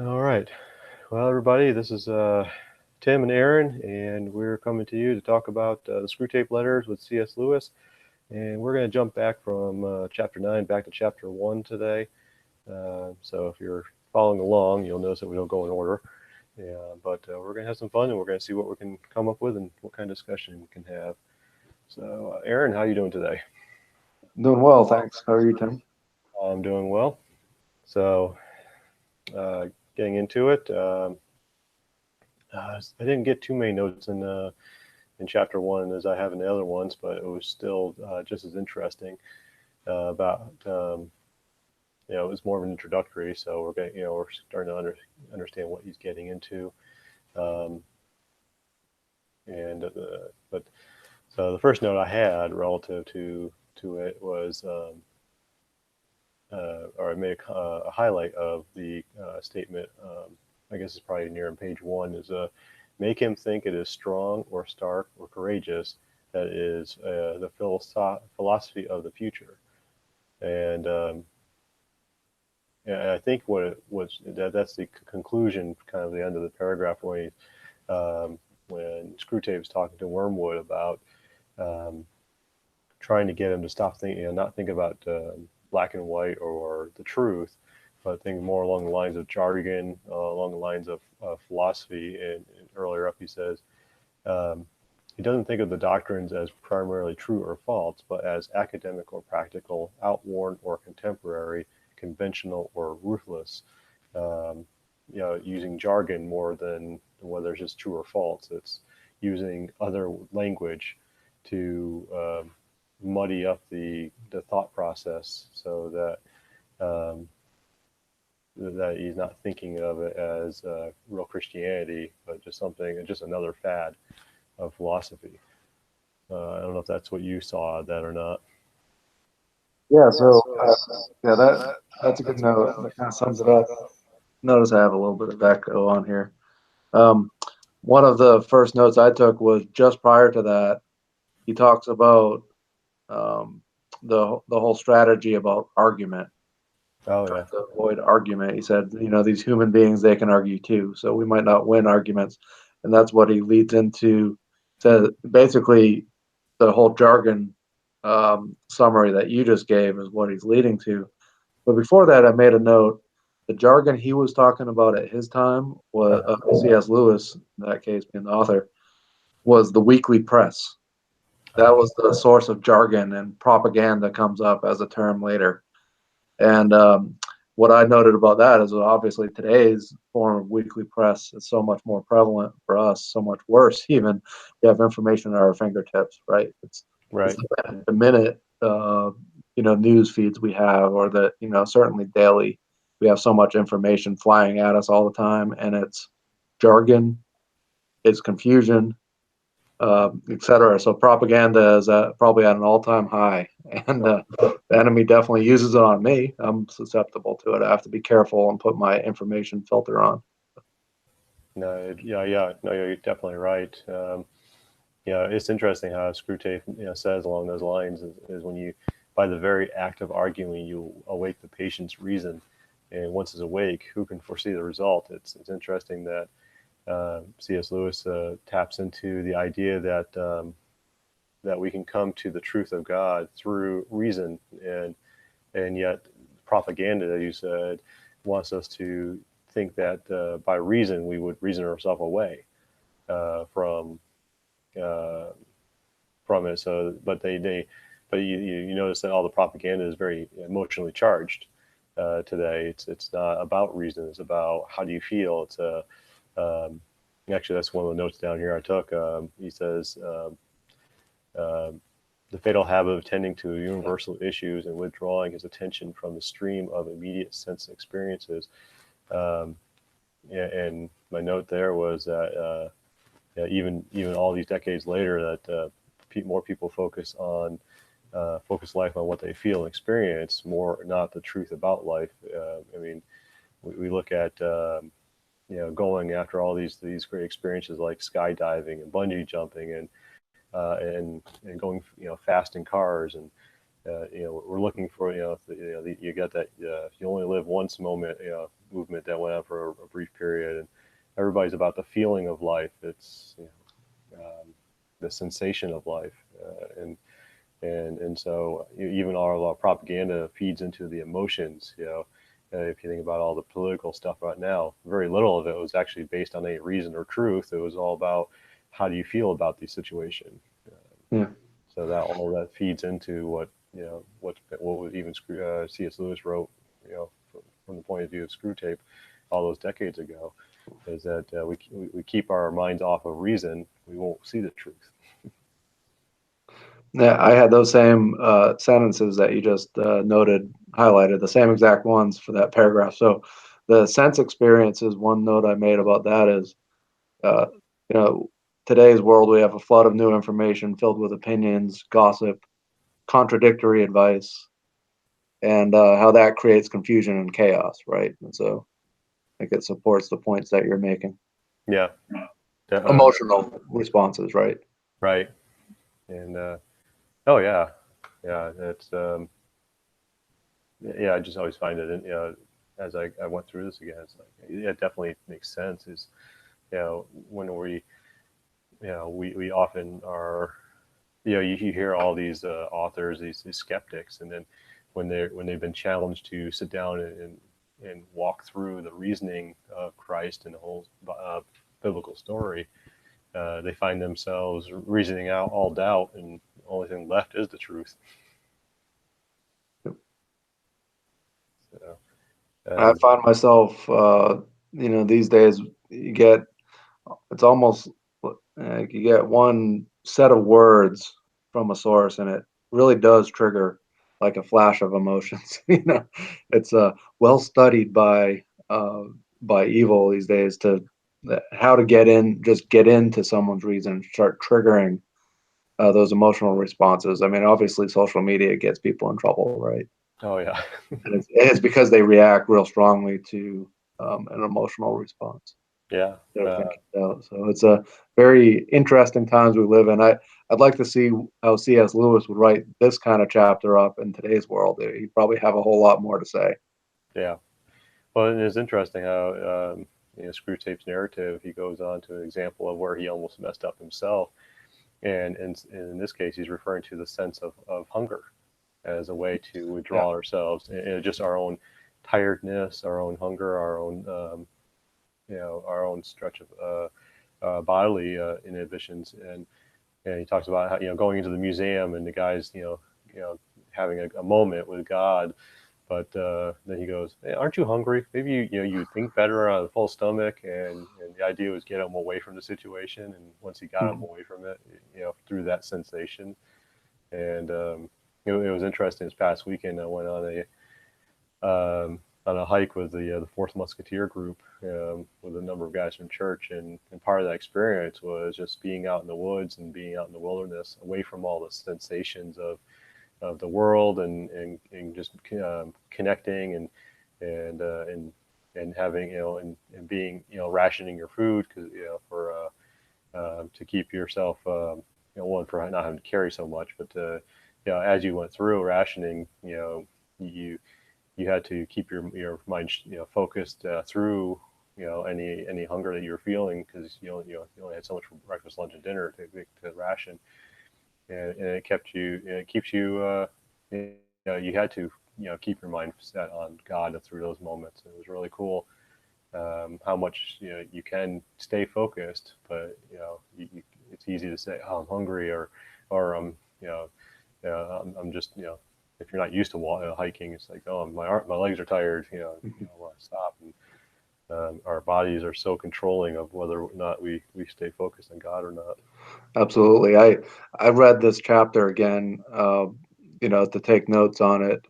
All right. Well, everybody, this is Tim and Aaron, and we're coming to you to talk about the Screwtape Letters with C.S. Lewis. And we're going to jump back from chapter 9 back to chapter 1 today. So if you're following along, you'll notice that we don't go in order. Yeah, but we're going to have some fun, and we're going to see what we can come up with and what kind of discussion we can have. So, Aaron, how are you doing today? Doing well, thanks. How are you, Tim? I'm doing well. So, uh, getting into it, I didn't get too many notes in chapter 1 as I have in the other ones, but it was still just as interesting about it was more of an introductory, so we're getting we're starting to understand what he's getting into, um, and but so the first note I had relative to it was. Or I made a highlight of the statement. I guess it's probably near on page 1. Is make him think it is strong or stark or courageous. That is the philosophy of the future, and yeah, I think what it was that's the conclusion, kind of the end of the paragraph when Screwtape's talking to Wormwood about um, trying to get him to stop thinking, not think about black and white or the truth, but think more along the lines of jargon, along the lines of philosophy. And earlier up, he says um, he doesn't think of the doctrines as primarily true or false, but as academic or practical, outworn or contemporary, conventional or ruthless. Um, using jargon more than whether it's just true or false. It's using other language to muddy up the thought process so um, that he's not thinking of it as real Christianity, but just something, just another fad of philosophy. I don't know if that's what you saw that or not. Yeah, so yeah, that's a good note. That kind of sums it up. Notice I have a little bit of echo on here. Um, One of the first notes I took was just prior to that. He talks about um, the whole strategy about argument, Oh trying yeah, to avoid argument. He said, these human beings, they can argue too, so we might not win arguments, and that's what he leads into. To basically the whole jargon summary that you just gave is what he's leading to. But before that, I made a note. The jargon he was talking about at his time was uh-huh. C.S. Lewis, in that case being the author, was the weekly press. That Uh-huh. was the source of jargon, and propaganda comes up as a term later. And what I noted about that is obviously today's form of weekly press is so much more prevalent for us, so much worse even. We have information at our fingertips, right? It's Right. the minute news feeds we have, or the certainly daily. We have so much information flying at us all the time, and it's jargon, it's confusion, etc. So propaganda is probably at an all-time high, and the enemy definitely uses it on me. I'm susceptible to it. I have to be careful and put my information filter on. No, yeah. No, you're definitely right. It's interesting how Screwtape says along those lines is when you, by the very act of arguing, you awake the patient's reason, and once it's awake, who can foresee the result? It's interesting that C.S. Lewis taps into the idea that we can come to the truth of God through reason, and yet propaganda, as you said, wants us to think that by reason we would reason ourselves away uh, from uh, from it. So, but you notice that all the propaganda is very emotionally charged today. It's not about reason. It's about how do you feel. It's a actually that's one of the notes down here I took. He says. Um, the fatal habit of tending to universal issues and withdrawing his attention from the stream of immediate sense experiences. Um, and my note there was that yeah, even all these decades later, that more people focus life on what they feel and experience, more not the truth about life. I mean, we look at going after all these great experiences like skydiving and bungee jumping and going fast in cars we're looking for, you got that, you only live once moment, movement that went on for a brief period, and everybody's about the feeling of life. It's, the sensation of life, and so even all of our propaganda feeds into the emotions. If you think about all the political stuff right now, very little of it was actually based on any reason or truth. It was all about how do you feel about the situation. Yeah. So that all that feeds into what was even C.S. Lewis wrote, from the point of view of Screwtape, all those decades ago, is that we keep our minds off of reason, we won't see the truth. Yeah, I had those same sentences that you just noted, highlighted, the same exact ones for that paragraph. So the sense experience is one note I made about that is, uh, today's world, we have a flood of new information filled with opinions, gossip, contradictory advice, and how that creates confusion and chaos, right? And so I think it supports the points that you're making. Yeah, Emotional responses, right? right. And oh yeah, yeah. It's yeah. I just always find it, as I went through this again, it's like, yeah, it definitely makes sense. Is, when we often are, you hear all these authors, these skeptics, and then when they've been challenged to sit down and walk through the reasoning of Christ and the whole biblical story, they find themselves reasoning out all doubt, and the only thing left is the truth. So, I find myself, these days you get, it's almost like you get one set of words from a source and it really does trigger like a flash of emotions. It's well studied by evil these days to how to just get into someone's reason, start triggering those emotional responses. I mean, obviously, social media gets people in trouble, right? oh yeah, And it's because they react real strongly to an emotional response. yeah, They're thinking about. So it's a very interesting times we live in. I'd like to see how C.S. Lewis would write this kind of chapter up in today's world. He'd probably have a whole lot more to say. yeah. Well, and it's interesting how, Screwtape's narrative, he goes on to an example of where he almost messed up himself, and in this case, he's referring to the sense of hunger as a way to Yeah. withdraw ourselves, and just our own tiredness, our own hunger, our own stretch of bodily inhibitions, and he talks about how, going into the museum and the guys, having a moment with God, but then he goes, hey, "Aren't you hungry? Maybe you would think better on a full stomach." And the idea was get him away from the situation. And once he got him Mhm. away from it, through that sensation, and it was interesting. This past weekend, I went on a hike with the Fourth Musketeer group, with a number of guys from church, and part of that experience was just being out in the woods and being out in the wilderness, away from all the sensations of the world, and just connecting and having, and being, rationing your food, because, for to keep yourself, one, for not having to carry so much, but as you went through rationing, you you had to keep your mind, focused through, any hunger that you were feeling, because you only had so much for breakfast, lunch, and dinner to ration, and it kept you, it keeps you, you had to, keep your mind set on God through those moments. It was really cool, how much, you can stay focused, but it's easy to say, "Oh, I'm hungry," or I'm just, if you're not used to hiking, it's like, "Oh, my legs are tired," I want to stop. And our bodies are so controlling of whether or not we stay focused on God or not. Absolutely. I read this chapter again, to take notes on it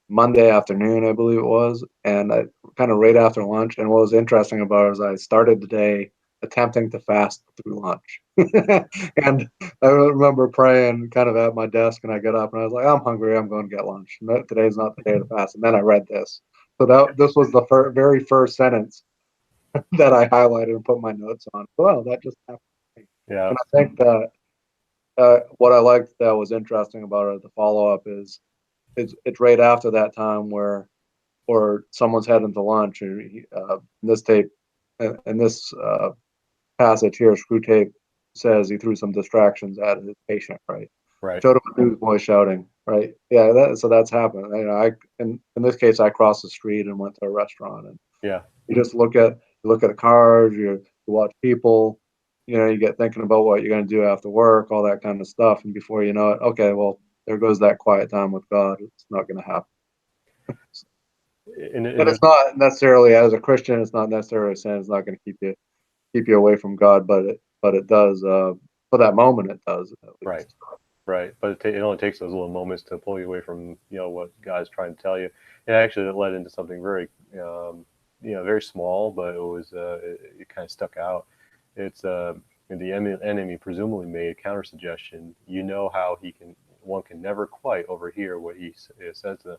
Monday afternoon, I believe it was, and I kind of right after lunch. And what was interesting about it is I started the day attempting to fast through lunch, and I remember praying kind of at my desk, and I got up and I was like, "I'm hungry. I'm going to get lunch. No, today's not the day to fast." And then I read this, so that this was the very first sentence that I highlighted and put my notes on. Well, that just happened. Yeah, And I think that what I liked that was interesting about it, the follow up is it's right after that time where, or someone's heading to lunch, and in this tape, in this passage here, Screwtape says he threw some distractions at his patient, right? Right. Showed him a newsboy shouting, right? Yeah, so that's happened. You know, in this case, I crossed the street and went to a restaurant, and Yeah. you just look at the cars, you watch people, you know, you get thinking about what you're going to do after work, all that kind of stuff, and before you know it, okay, well, there goes that quiet time with God. It's not going to happen. And And there's it's not necessarily, as a Christian, it's not necessarily saying it's not going to keep you away from God, but it does, for that moment it does, at right. least. Right, but it only takes those little moments to pull you away from what God's trying to tell you. And actually, it led into something very very small, but it kind of stuck out. It's the enemy presumably made a counter suggestion. You know how one can never quite overhear what he says to them,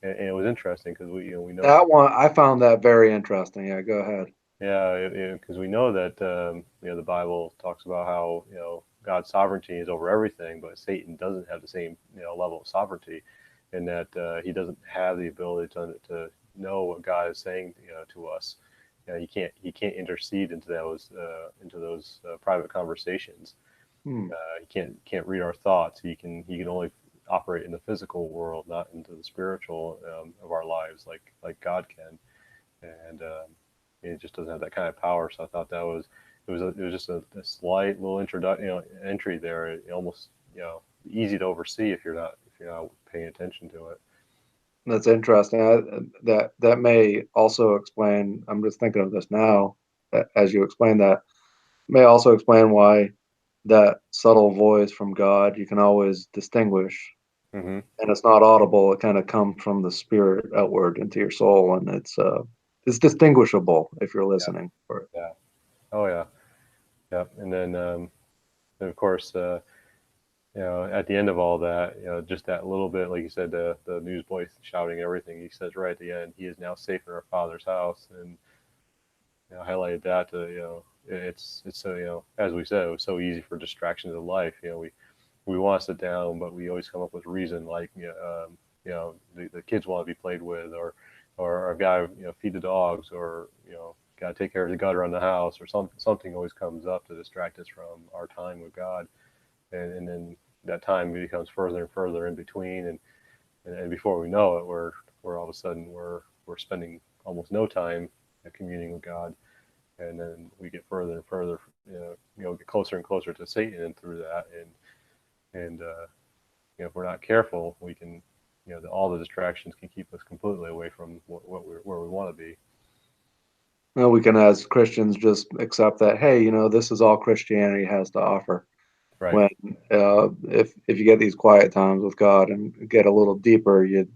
and it was interesting because we know That one, I found that very interesting. Yeah, go ahead. yeah, because we know that the Bible talks about how God's sovereignty is over everything, but Satan doesn't have the same level of sovereignty, in that he doesn't have the ability to know what God is saying to us. He can't intercede into those private conversations. Hmm. He can't read our thoughts. He can only operate in the physical world, not into the spiritual of our lives, like God can. And it just doesn't have that kind of power. So I thought it was just a slight little entry there. It almost easy to oversee if you're not paying attention to it. That's interesting. That may also explain. I'm just thinking of this now, as you explain that, may also explain why that subtle voice from God you can always distinguish, Hmm. and it's not audible. It kind of comes from the spirit outward into your soul, and it's distinguishable if you're Yeah, listening for it. yeah, oh yeah, yeah. And of course, at the end of all that, just that little bit, like you said, the newsboy shouting everything. He says right at the end, "He is now safe in our Father's house," and highlighted that to it's so as we said, it was so easy for distractions in life. We want to sit down, but we always come up with reason like the kids want to be played with, or I've got to feed the dogs, or got to take care of the gutter on the house, or something always comes up to distract us from our time with God, and then that time becomes further and further in between, and before we know it, we're all of a sudden we're spending almost no time communing with God, and then we get further and further, get closer and closer to Satan, and through that, and if we're not careful, we can, all the distractions can keep us completely away from where we want to be. Well, we can, as Christians, just accept that. Hey, this is all Christianity has to offer. Right. When if you get these quiet times with God and get a little deeper, you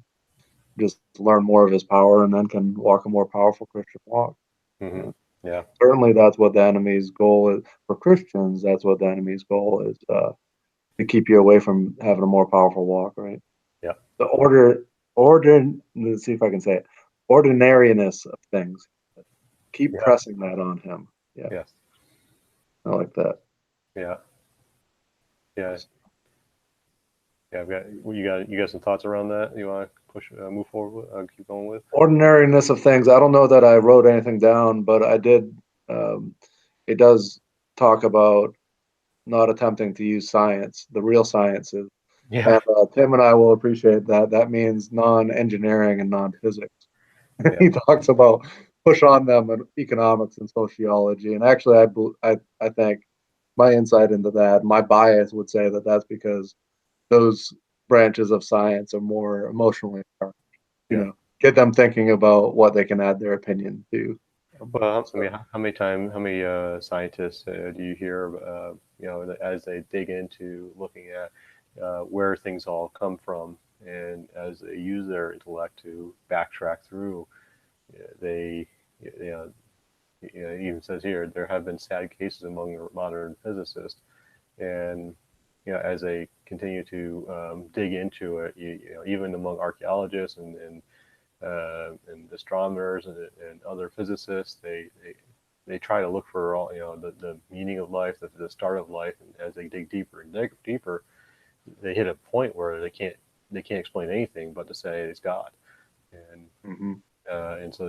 just learn more of His power, and then can walk a more powerful Christian walk. Hmm. Yeah. Yeah. Certainly, that's what the enemy's goal is for Christians. That's what the enemy's goal is, to keep you away from having a more powerful walk. Right. Yeah. The order. Let's see if I can say it. Ordinariness of things. Keep Yeah. pressing that on him. Yeah, Yes. I like that. Yeah. Yeah. Yeah. You got some thoughts around that. You want to move forward with, keep going with? Ordinariness of things. I don't know that I wrote anything down, but I did. Um, it does talk about not attempting to use science, the real sciences. Yeah. And Tim and I will appreciate that. That means non-engineering and non-physics. Yeah. He talks about push on them in economics and sociology. And actually, I think my insight into that, my bias would say that that's because those branches of science are more emotionally charged, Yeah. get them thinking about what they can add their opinion to. Well, I So mean, how many scientists do you hear, as they dig into looking at where things all come from, and as they use their intellect to backtrack through, they, you know, it even says here there have been sad cases among modern physicists, and as they continue to dig into it, even among archaeologists and astronomers and other physicists, they try to look for all the meaning of life, the start of life, and as they dig deeper and dig deeper, they hit a point where they can't explain anything but to say it's God, and Hmm. and so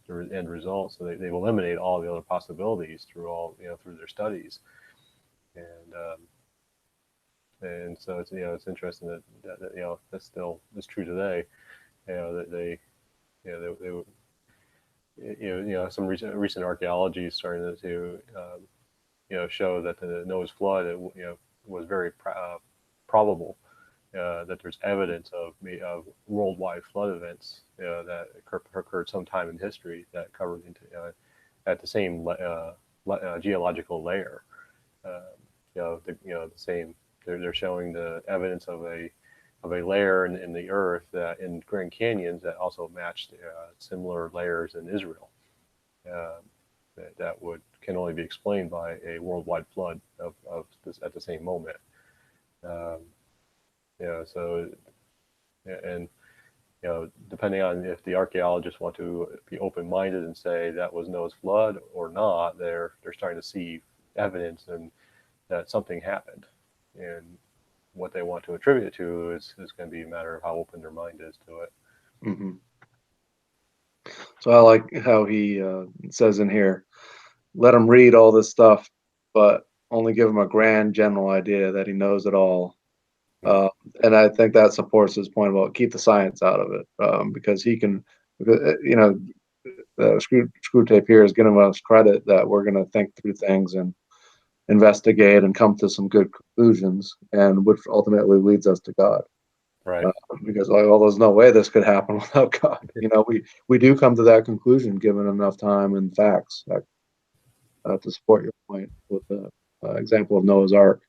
their end result. So they eliminate all the other possibilities through through their studies, and so it's it's interesting that that's still is true today. That they some recent archaeology is starting to show that the Noah's flood was very probable, that there's evidence of worldwide flood events that occurred sometime in history that covered into at the same geological layer. Uh, the same. They're showing the evidence of a layer in the earth that in Grand Canyons that also matched similar layers in Israel. Uh, that would can only be explained by a worldwide flood of this at the same moment. Um, so and depending on if the archaeologists want to be open-minded and say that was Noah's flood or not, they're starting to see evidence and that something happened, and what they want to attribute it to is going to be a matter of how open their mind is to it. Hmm. So I like how he says in here, let him read all this stuff, but only give him a grand general idea that he knows it all. Mm. Uh, and I think that supports his point about keep the science out of it, because he can, Screwtape here is giving us credit that we're going to think through things and investigate and come to some good conclusions, and which ultimately leads us to God. Right. Because like, well, there's no way this could happen without God. We do come to that conclusion given enough time and facts to support your point with the example of Noah's Ark.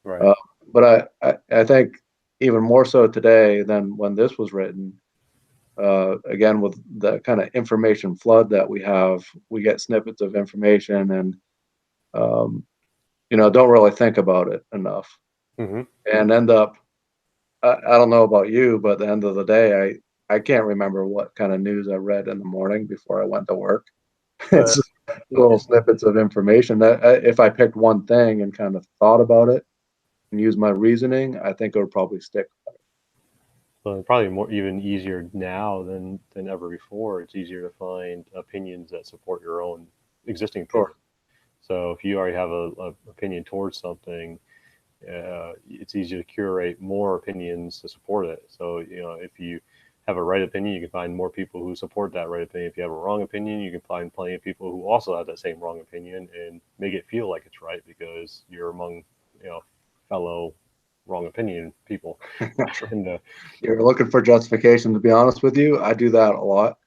Right. Uh, but I think even more so today than when this was written, again, with the kind of information flood that we have, we get snippets of information and, um, don't really think about it enough Hmm. and end up, I don't know about you, but at the end of the day, I can't remember what kind of news I read in the morning before I went to work. Uh, It's just little snippets of information that if I picked one thing and kind of thought about it and used my reasoning, I think it would probably stick. Well, probably more even easier now than ever before. It's easier to find opinions that support your own existing Sure. opinion. So if you already have a opinion towards something, it's easy to curate more opinions to support it. So if you have a right opinion, you can find more people who support that right opinion. If you have a wrong opinion, you can find plenty of people who also have that same wrong opinion and make it feel like it's right because you're among fellow wrong opinion people. And You're looking for justification. To be honest with you, I do that a lot.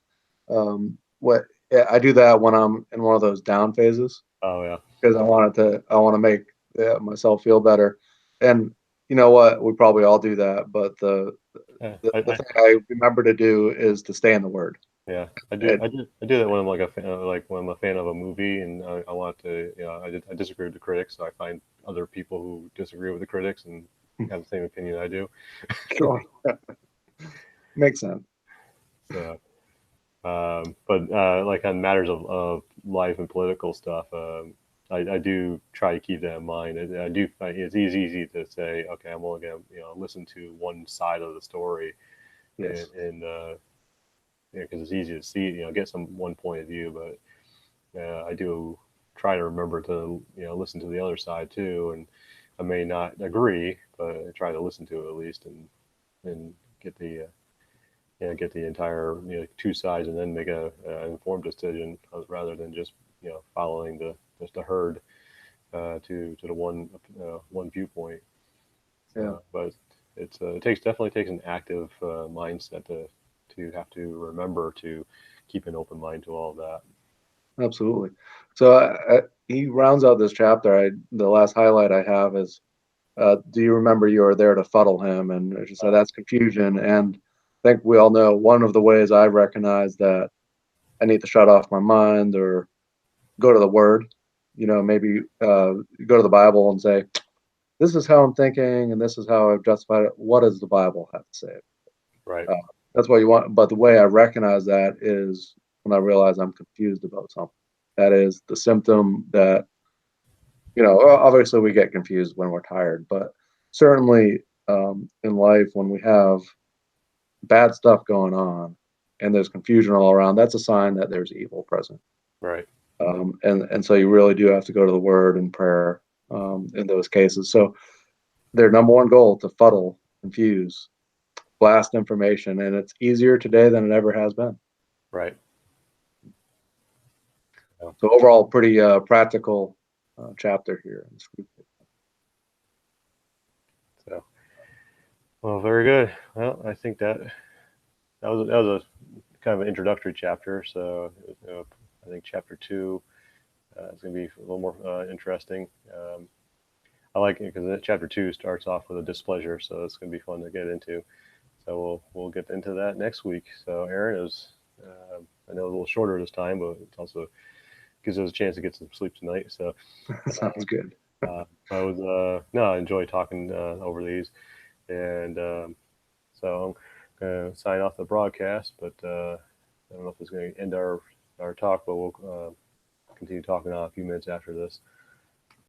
What yeah, I do that when I'm in one of those down phases oh yeah. because I want to make myself feel better. And you know what? We probably all do that, but Yeah, the thing I remember to do is to stay in the word. yeah, It, I do that when I'm like a fan, like when I'm a fan of a movie and I want to, I disagree with the critics, so I find other people who disagree with the critics and have the same opinion I do. sure, makes sense. So, but like on matters of life and political stuff, I do try to keep that in mind. I do. It's easy to say, okay, I'm only gonna listen to one side of the story, Yes. and because it's easy to see, get some one point of view, but I do try to remember to listen to the other side too, and I may not agree, but I try to listen to it at least and get the get the entire two sides and then make a informed decision rather than just following the herd to the one viewpoint. Yeah. But it definitely takes an active mindset to have to remember to keep an open mind to all of that. Absolutely. So he rounds out this chapter. The last highlight I have is, do you remember you were there to fuddle him? And as you said, Uh, that's confusion. And I think we all know one of the ways I recognize that I need to shut off my mind or go to the Word. Maybe go to the Bible and say, "This is how I'm thinking, and this is how I've justified it. What does the Bible have to say?" right. Uh, that's what you want. But the way I recognize that is when I realize I'm confused about something. That is the symptom that, obviously we get confused when we're tired, but certainly in life when we have bad stuff going on and there's confusion all around, that's a sign that there's evil present. Right. And so you really do have to go to the Word and prayer in those cases. So their number one goal to fuddle, confuse, blast information, and it's easier today than it ever has been. Right. So overall, pretty practical chapter here. So, well, very good. Well, I think that was a kind of an introductory chapter. So, I think chapter 2 is going to be a little more interesting. I like it because chapter 2 starts off with a displeasure, so it's going to be fun to get into. So we'll get into that next week. So Aaron, it was I know a little shorter this time, but it also gives us a chance to get some sleep tonight. So Sounds good. I was no, I enjoy talking over these, and so I'm going to sign off the broadcast. But I don't know if it's going to end our talk, but we'll continue talking on a few minutes after this.